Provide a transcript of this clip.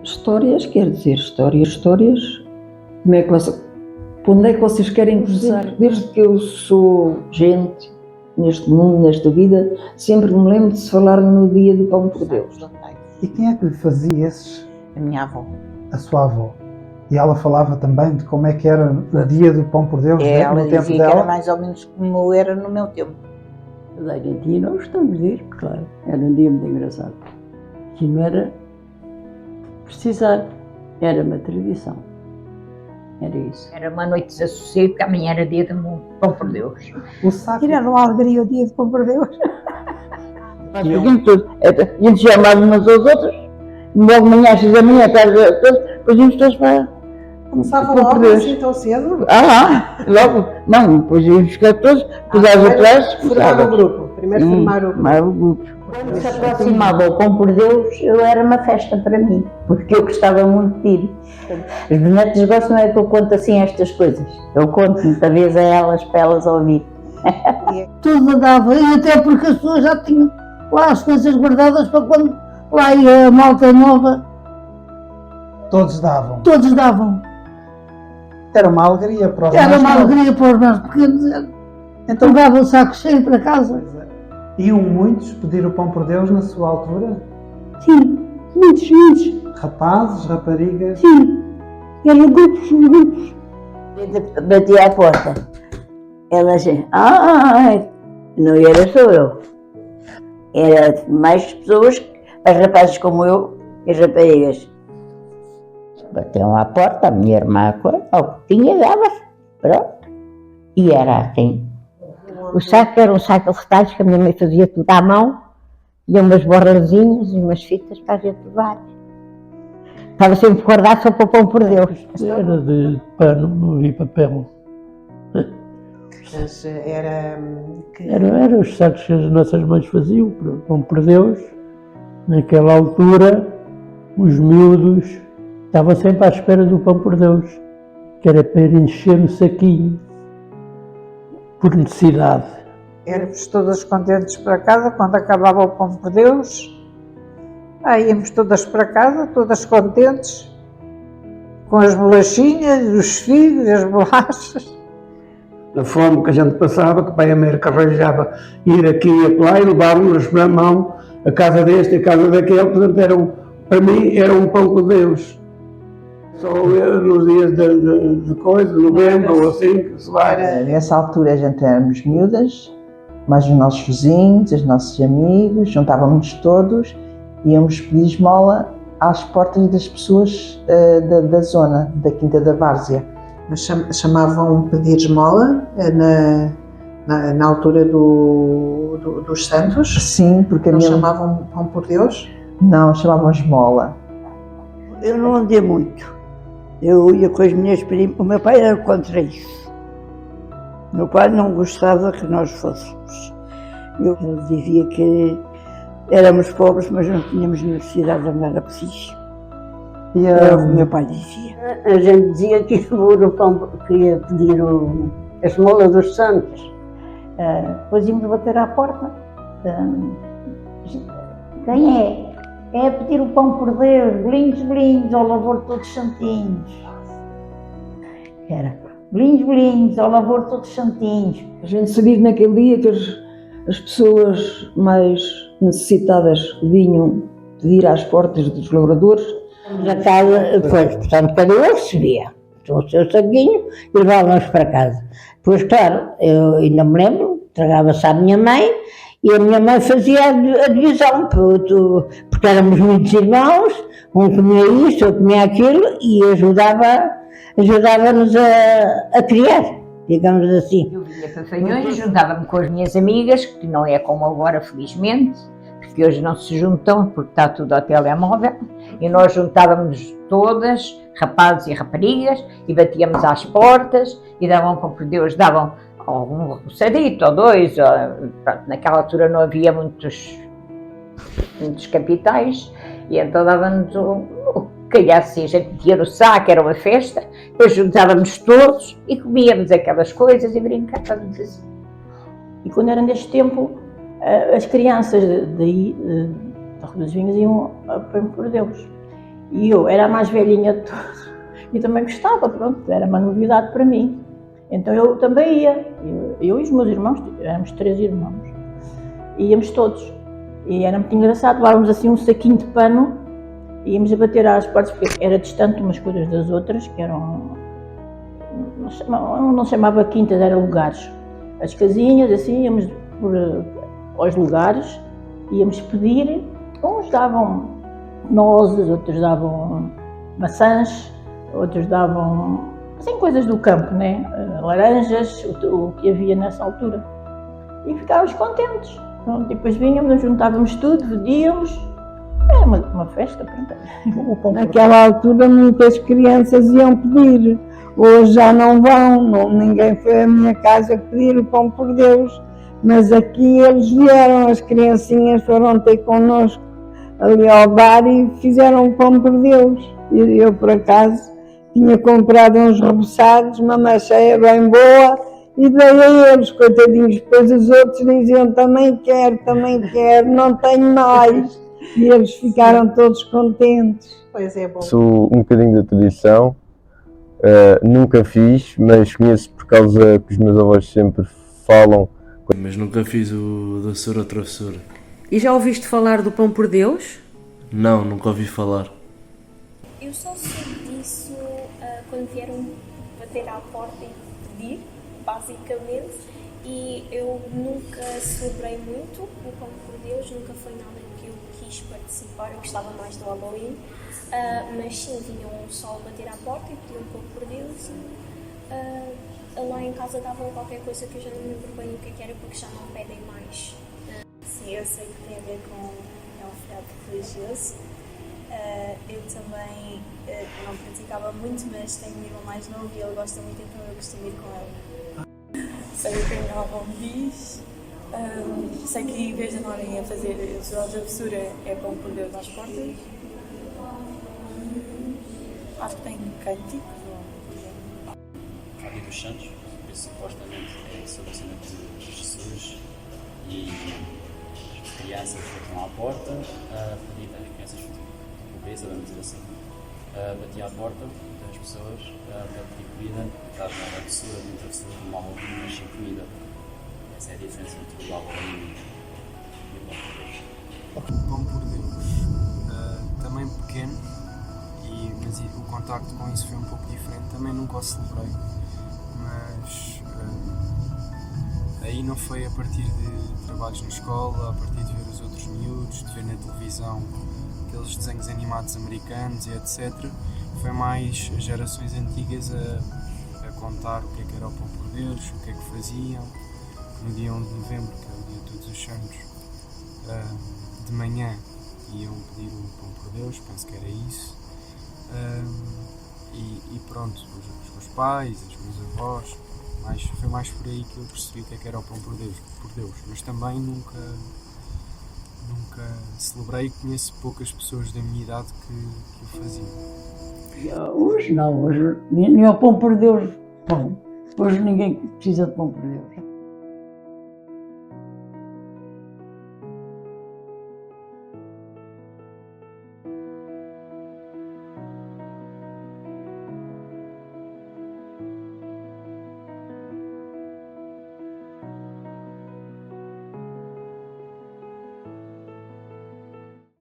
Histórias, quer dizer, histórias. Como é que onde é que vocês querem cruzar? Desde que eu sou gente, neste mundo, nesta vida, sempre me lembro de se falar no dia do Pão por Deus. E quem é que lhe fazia esses? A minha avó. A sua avó. E ela falava também de como é que era o dia do Pão por Deus, né? Ela No tempo dizia que dela? era mais ou menos como era no meu tempo. Da Argentina nós estamos a ir, claro. Era um dia muito engraçado. Que não era precisar, era uma tradição. Era isso. Era uma noite de desassossego, porque amanhã era dia do Pão por Deus. O saco. Tiraram uma alegria o dia de Pão por Deus. A gente chamava umas aos outros, logo manhã às 6 da manhã, depois íamos todos para. Começavam Pão por logo Deus. assim tão cedo. Logo, não, depois íamos ficar todos, depois às atrás, Formar o grupo. Primeiro formar o grupo. formar o grupo. Quando se aproximava o Pão por Deus, eu era uma festa para mim, porque eu gostava muito de ir. Os netos gostam é que eu conto assim estas coisas. Eu conto muitas vezes a elas para elas ouvir. Tudo dava, e até porque as pessoas já tinham lá as coisas guardadas para quando lá ia a malta nova, Todos davam. todos davam. Era uma alegria para os Era mais uma novos. alegria para os mais pequenos. Então, Levava o saco cheio para casa. iam muitos pedir o Pão por Deus na sua altura? Sim, muitos. Rapazes, raparigas? Sim, eram grupos. Batia à porta. Ela dizia, não era só eu. Era mais pessoas, as rapazes como eu e as raparigas. Batiam à porta, a minha irmã, ao que tinha, dava, pronto. E era assim. O saco era um saco de retalhos que a minha mãe fazia tudo à mão, tinha umas borrazinhas e umas fitas para a gente levar. Estava sempre guardado só para o Pão por Deus. Era de pano, não havia papel. Mas era. Era os sacos que as nossas mães faziam, para o Pão por Deus. Naquela altura, os miúdos estavam sempre à espera do Pão por Deus, que era para ir encher o saquinho, por necessidade. Éramos todas contentes para casa quando acabava o Pão por Deus. Aí íamos todas para casa, todas contentes, com as bolachinhas, os figos, as bolachas. A fome que a gente passava, que o pai América arranjava ir aqui e lá e levavam-nos para a mão, a casa deste e a casa daquele, portanto para mim era um pão com Deus. Só nos dias de coisa, novembro ou assim, que se vai. Nessa altura a gente éramos miúdas, mais os nossos vizinhos, os nossos amigos, juntávamos todos, íamos pedir esmola às portas das pessoas da zona, da Quinta da Várzea. Chamavam pedir esmola na altura dos Santos? Sim, porque não chamavam Pão por Deus? Não, chamavam esmola. Eu não andei muito. Eu ia com as minhas primas, o meu pai era contra isso. Meu pai não gostava que nós fôssemos. Ele dizia que éramos pobres, mas não tínhamos necessidade de andar a preciso. Era o que o meu pai dizia. A gente dizia que ia pedir a esmola dos santos. Depois íamos bater à porta. Quem é? É pedir o Pão por Deus, bolinhos, ao lavor de todos santinhos. Era bolinhos, ao lavor de todos santinhos. A gente sabia que naquele dia que as pessoas mais necessitadas vinham pedir às portas dos lavradores. A casa, portanto, cada um recebia o seu saquinho e levávamos para casa. Pois, claro, eu ainda me lembro, entregava-se à minha mãe e a minha mãe fazia a divisão, porque éramos muitos irmãos, um comia isto, outro comia aquilo e ajudava-nos a criar, digamos assim. Eu vinha para Fanhões, juntava-me com as minhas amigas, que não é como agora, felizmente, porque hoje não se juntam, porque está tudo ao telemóvel, e nós juntávamos todas, rapazes e raparigas, e batíamos às portas, e davam Pão por Deus, davam um roçadito ou dois, pronto, naquela altura não havia muitos capitais, e então dava-nos o calhasse, a gente metia no saco, era uma festa, depois juntávamos todos e comíamos aquelas coisas e brincávamos assim. E quando era neste tempo, as crianças daí, da Rua das Vinhas, iam a Pão por Deus. E eu era a mais velhinha de todos e também gostava, pronto, era uma novidade para mim. Então eu também ia, eu e os meus irmãos, éramos 3 irmãos, íamos todos. E era muito engraçado, levávamos assim um saquinho de pano, íamos a bater às portas, porque era distante umas coisas das outras, que eram, não se chamava quintas, eram lugares. As casinhas, assim, íamos aos lugares, íamos pedir, uns davam nozes, outros davam maçãs, outros davam, assim, coisas do campo, né? Laranjas, o que havia nessa altura. E ficávamos contentes. Pronto, e depois vinhamos, juntávamos tudo, vendíamos. Era uma festa, pronto. Naquela altura muitas crianças iam pedir. Hoje já não vão, ninguém foi à minha casa pedir o pão por Deus. Mas aqui eles vieram, as criancinhas foram ter connosco ali ao bar e fizeram o pão por Deus. E eu, por acaso, tinha comprado uns reboçados, uma macheia bem boa, e dei a eles, coitadinhos. Depois os outros diziam, também quero, não tenho mais. E eles ficaram todos contentes. Pois é, bom. Sou um bocadinho da tradição, nunca fiz, mas conheço por causa que os meus avós sempre falam. Mas nunca fiz o doçura ou travessura. E já ouviste falar do pão por Deus? Não, nunca ouvi falar. Eu só soube disso quando vieram bater à porta e pedir, basicamente, e eu nunca celebrei muito o pão por Deus, nunca foi nada que eu quis participar, eu gostava mais do Halloween, mas sim, vinham só bater à porta e pediam um pão por Deus e lá em casa davam qualquer coisa que eu já não me lembro bem o que era, porque já não pedem mais. Sim, eu sei que tem a ver com um feriado religioso. Eu também não praticava muito, mas tenho um irmão mais novo e ele gosta muito, então eu costumo ir com ele. Sei o que a minha avó me diz. Sei que em vez de andarem a fazer a travessura é pão por Deus às portas. Acho que tem cânticos. A Dia dos Santos, que supostamente é sobre o nascimento de Jesus, e as crianças ficam à porta, pedir às crianças de pobreza, vamos dizer assim, batia à porta das pessoas para pedir comida, caso não era doçura, nem travessura, como Halloween, mas sem comida. Essa é a diferença entre o Halloween e o pão por Deus. O pão por Deus, também pequeno, mas o contacto com isso foi um pouco diferente, também nunca o celebrei, mas aí não foi a partir de trabalhos na escola, a partir de ver os outros miúdos, de ver na televisão aqueles desenhos animados americanos e etc. Foi mais gerações antigas a contar o que era o pão por Deus, o que é que faziam. No dia 1 de novembro, que é o dia de Todos os Santos, de manhã iam pedir o pão por Deus, penso que era isso. E pronto, os meus pais, os meus avós, foi mais por aí que eu percebi o que era o pão por Deus, mas também nunca celebrei, conheço poucas pessoas da minha idade que o faziam. Hoje não, hoje nem o pão por Deus, bom, hoje ninguém precisa de pão por Deus.